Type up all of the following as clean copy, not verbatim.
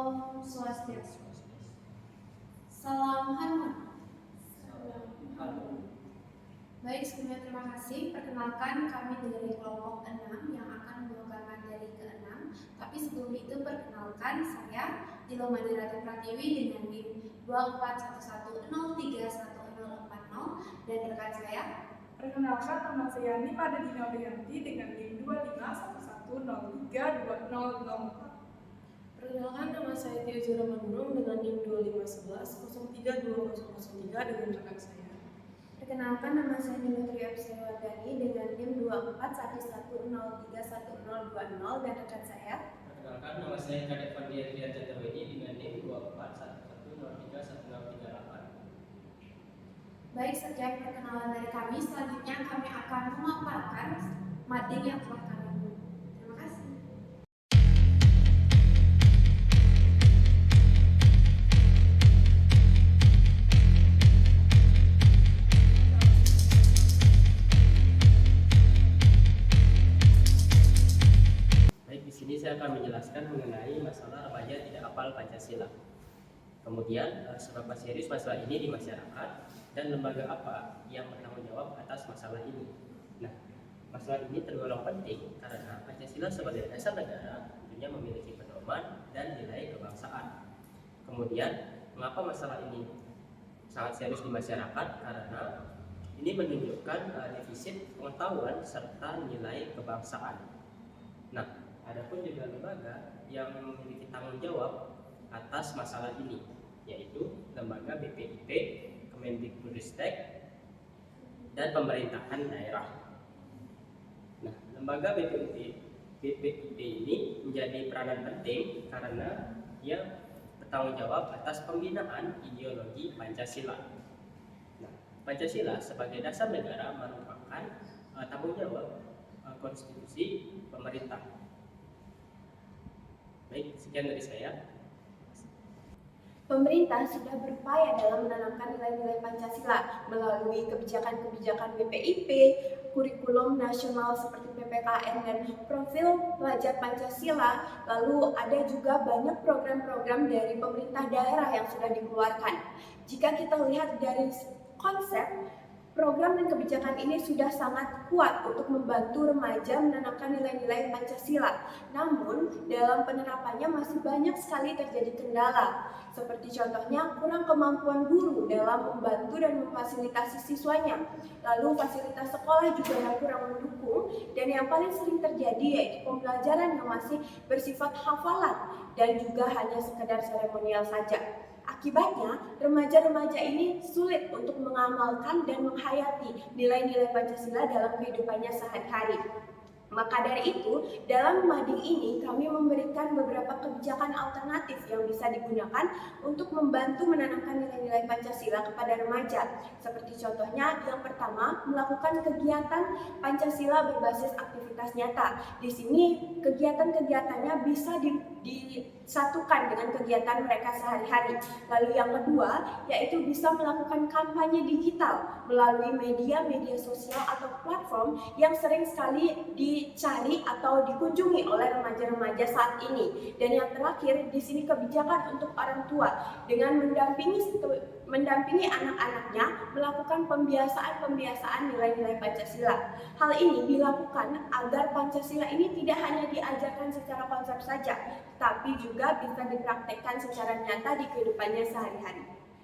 Om Swastiastu. Salam hormat. Baik, sebelumnya terima kasih. Perkenalkan, kami dari kelompok 6 yang akan membawakan materi ke-6. Tapi sebelum itu, perkenalkan saya Dilo Madirati Pratiwi dengan NIM 2411031040 dan rekan saya. Perkenalkan, nama saya Nima Dadina Wiyanti dengan NIM 2511103204. Perkenalkan, nama saya Tio Zura Manurung dengan NIM 2511032003 dengan rekan saya. Perkenalkan, nama saya Dimitri Absariwardani dengan NIM 2411031020 dan rekan saya. Perkenalkan, nama saya Kadek Fandi Adrian Jatawedi dengan NIM 2411031038. Baik, sekian perkenalan dari kami. Selanjutnya kami akan memaparkan materi yang telah kami buat. Terima kasih. Baik, di sini saya akan menjelaskan mengenai masalah remaja tidak hafal Pancasila. Kemudian, seberapa serius masalah ini di masyarakat dan lembaga apa yang bertanggung jawab atas masalah ini. Nah, masalah ini tergolong penting karena Pancasila sebagai dasar negara tentunya memiliki pedoman dan nilai kebangsaan. Kemudian, mengapa masalah ini sangat serius di masyarakat? Karena ini menunjukkan defisit pengetahuan serta nilai kebangsaan. Nah, adapun juga lembaga yang memiliki tanggung jawab atas masalah ini, yaitu lembaga BPIP, Kemendikbudristek, dan pemerintahan daerah. Nah, lembaga BPIP ini menjadi peranan penting karena ia bertanggung jawab atas pembinaan ideologi Pancasila. Nah, Pancasila sebagai dasar negara merupakan tanggung jawab konstitusi pemerintah. Baik, sekian dari saya. Pemerintah sudah berupaya dalam menanamkan nilai-nilai Pancasila melalui kebijakan-kebijakan BPIP, kurikulum nasional seperti PPKN dan profil pelajar Pancasila. Lalu ada juga banyak program-program dari pemerintah daerah yang sudah dikeluarkan. Jika kita lihat dari konsep, program dan kebijakan ini sudah sangat kuat untuk membantu remaja menanamkan nilai-nilai Pancasila. Namun, dalam penerapannya masih banyak sekali terjadi kendala. Seperti contohnya, kurang kemampuan guru dalam membantu dan memfasilitasi siswanya. Lalu, fasilitas sekolah juga yang kurang mendukung. Dan yang paling sering terjadi yaitu pembelajaran yang masih bersifat hafalan dan juga hanya sekedar seremonial saja. Akibatnya, remaja-remaja ini sulit untuk mengamalkan dan menghayati nilai-nilai Pancasila dalam kehidupannya sehari-hari. Maka dari itu, dalam mading ini kami memberikan beberapa kebijakan alternatif yang bisa digunakan untuk membantu menanamkan nilai-nilai Pancasila kepada remaja. Seperti contohnya, yang pertama, melakukan kegiatan Pancasila berbasis aktivitas nyata. Di sini, kegiatan-kegiatannya bisa disatukan dengan kegiatan mereka sehari-hari. Lalu yang kedua, yaitu bisa melakukan kampanye digital melalui media sosial atau platform yang sering sekali dicari atau dikunjungi oleh remaja-remaja saat ini. Dan yang terakhir, di sini kebijakan untuk orang tua dengan mendampingi anak-anaknya melakukan pembiasaan nilai-nilai Pancasila. Hal ini dilakukan agar Pancasila ini tidak hanya diajarkan secara konsep saja, tapi juga bisa dipraktekkan secara nyata di kehidupannya sehari-hari.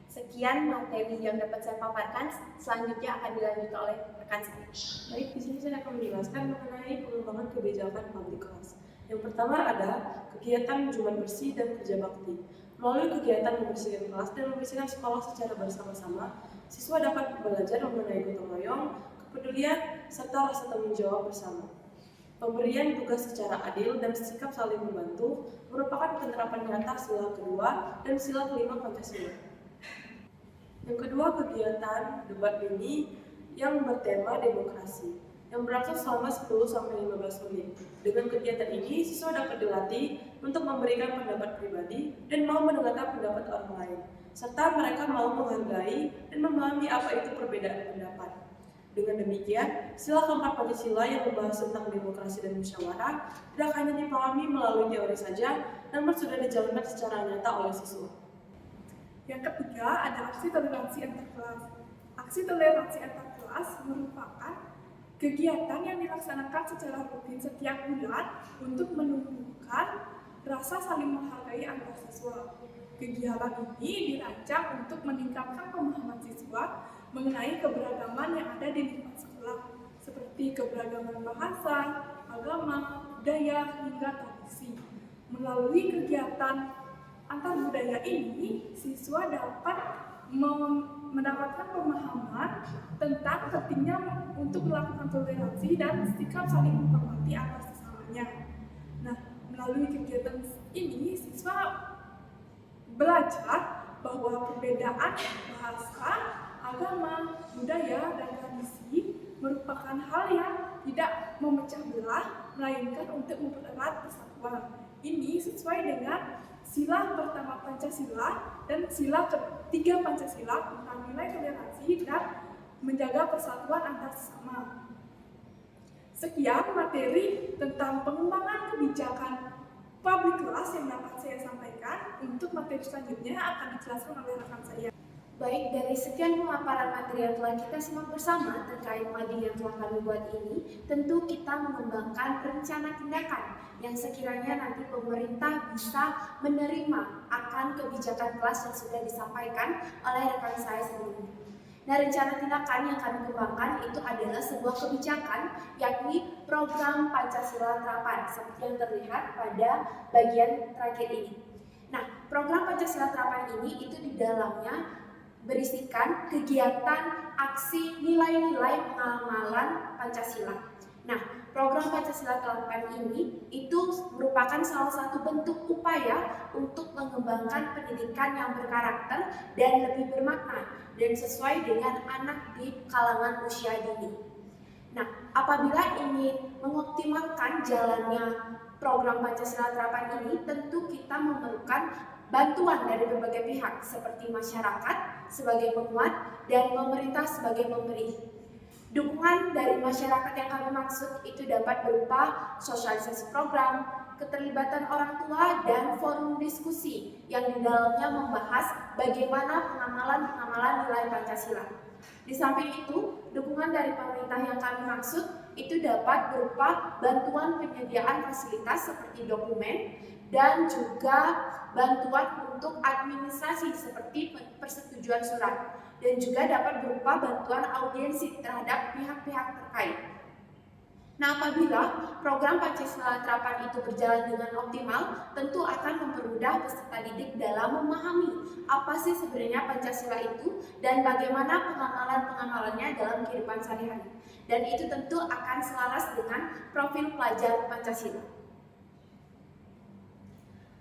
Sekian materi yang dapat saya paparkan, selanjutnya akan dilanjutkan oleh rekan saya. Baik, di sini saya akan menjelaskan mengenai pengembangan kebijakan public class. Yang pertama ada kegiatan Jumat Bersih dan Kerja Bakti. Melalui kegiatan membersihkan kelas dan membersihkan sekolah secara bersama-sama, siswa dapat belajar mengenai gotong royong, kepedulian, serta rasa tanggung jawab bersama. Pemberian tugas secara adil dan sikap saling membantu merupakan penerapan nyata sila kedua dan sila kelima Pancasila. Yang kedua, kegiatan debat mini yang bertema demokrasi yang berlangsung selama 10-15 menit. Dengan kegiatan ini, siswa dapat dilatih untuk memberikan pendapat pribadi dan mau mendengarkan pendapat orang lain, serta mereka mau menghargai dan memahami apa itu perbedaan pendapat. Dengan demikian, sila keempat Pancasila yang membahas tentang demokrasi dan musyawarah tidak hanya dipahami melalui teori saja, namun sudah dijalankan secara nyata oleh siswa. Yang ketiga ada aksi toleransi antar kelas. Aksi toleransi antar kelas merupakan kegiatan yang dilaksanakan secara rutin setiap bulan untuk menumbuhkan rasa saling menghargai antar siswa. Kegiatan ini dirancang untuk meningkatkan pemahaman siswa mengenai keberagaman yang ada di lingkungan sekolah, seperti keberagaman bahasa, agama, budaya, hingga tradisi. Melalui kegiatan antar budaya ini, siswa dapat mendapatkan pemahaman tentang pentingnya untuk melakukan toleransi dan sikap saling menghormati antar sesamanya. Nah, melalui kegiatan ini, siswa belajar bahwa perbedaan bahasa, agama, budaya, dan tradisi merupakan hal yang tidak memecah belah, melainkan untuk mempererat persatuan. Ini sesuai dengan sila pertama Pancasila dan sila ketiga Pancasila tentang nilai toleransi dan menjaga persatuan antar sesama. Sekian materi tentang pengembangan kebijakan public class yang dapat saya sampaikan. Untuk materi selanjutnya akan dijelaskan oleh rekan saya. Baik, dari sekian pemaparan materi yang telah kita simak bersama terkait mading yang telah kami buat ini, tentu kita mengembangkan rencana tindakan yang sekiranya nanti pemerintah bisa menerima akan kebijakan kelas yang sudah disampaikan oleh rekan saya sebelumnya. Nah, rencana tindakan yang kami kembangkan itu adalah sebuah kebijakan, yakni program Pancasila Terapan, seperti yang terlihat pada bagian terakhir ini. Nah, program Pancasila Terapan ini itu di dalamnya berisikan kegiatan aksi nilai-nilai pengamalan Pancasila. Nah, program Pancasila Terapan ini itu merupakan salah satu bentuk upaya untuk mengembangkan pendidikan yang berkarakter dan lebih bermakna dan sesuai dengan anak di kalangan usia dini. Nah, apabila ingin mengoptimalkan jalannya program Pancasila Terapan ini, tentu kita memerlukan bantuan dari berbagai pihak seperti masyarakat sebagai penguat dan pemerintah sebagai pemberi. Dukungan dari masyarakat yang kami maksud itu dapat berupa sosialisasi program, keterlibatan orang tua, dan forum diskusi yang di dalamnya membahas bagaimana pengamalan nilai Pancasila. Di samping itu, dukungan dari pemerintah yang kami maksud itu dapat berupa bantuan penyediaan fasilitas seperti dokumen dan juga bantuan untuk administrasi seperti persetujuan surat, dan juga dapat berupa bantuan audiensi terhadap pihak-pihak terkait. Nah, apabila program Pancasila Terapan itu berjalan dengan optimal, tentu akan mempermudah peserta didik dalam memahami apa sih sebenarnya Pancasila itu dan bagaimana pengamalannya dalam kehidupan sehari-hari. Dan itu tentu akan selaras dengan profil pelajar Pancasila.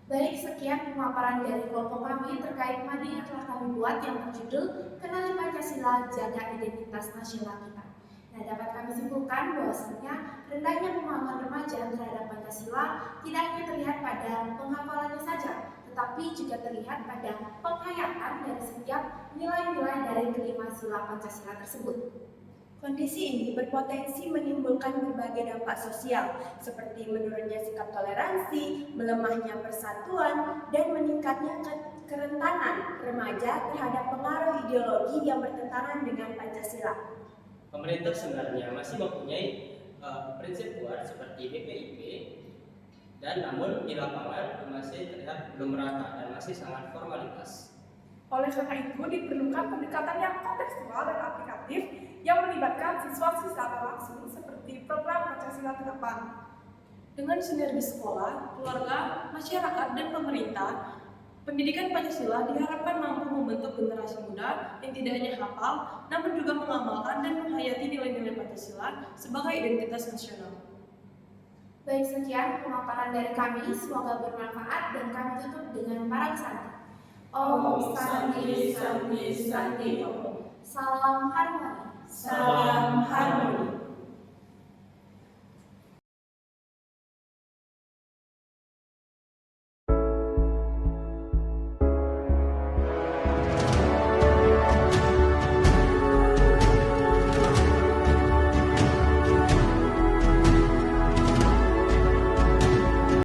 Baik, sekian pemaparan dari kelompok kami terkait mading yang telah kami buat yang berjudul Kenali Pancasila, Jaga Identitas Nasional Kita. Nah, dapat kami simpulkan bahwasanya rendahnya pemahaman remaja terhadap Pancasila tidak hanya terlihat pada penghafalannya saja, tetapi juga terlihat pada penghayatan dari setiap nilai-nilai dari kelima sila Pancasila tersebut. Kondisi ini berpotensi menimbulkan berbagai dampak sosial, seperti menurunnya sikap toleransi, melemahnya persatuan, dan meningkatnya kerentanan remaja terhadap pengaruh ideologi yang bertentangan dengan Pancasila. Pemerintah sebenarnya masih mempunyai prinsip kuat seperti BPIP, dan namun di lapangan masih terlihat belum merata dan masih sangat formalitas. Oleh karena itu, diperlukan pendekatan yang kontekstual dan aplikatif yang melibatkan siswa secara langsung seperti program Pancasila Terapan. Dengan sinergi sekolah, keluarga, masyarakat, dan pemerintah, pendidikan Pancasila diharapkan mampu membentuk generasi muda yang tidak hanya hafal, namun juga mengamalkan dan menghayati nilai-nilai Pancasila sebagai identitas nasional. Baik, sekian pemaparan dari kami, semoga bermanfaat dan kami tutup dengan para pesanti. Om Santi Santi Santi Om. Salam harmoni. Salam harmoni.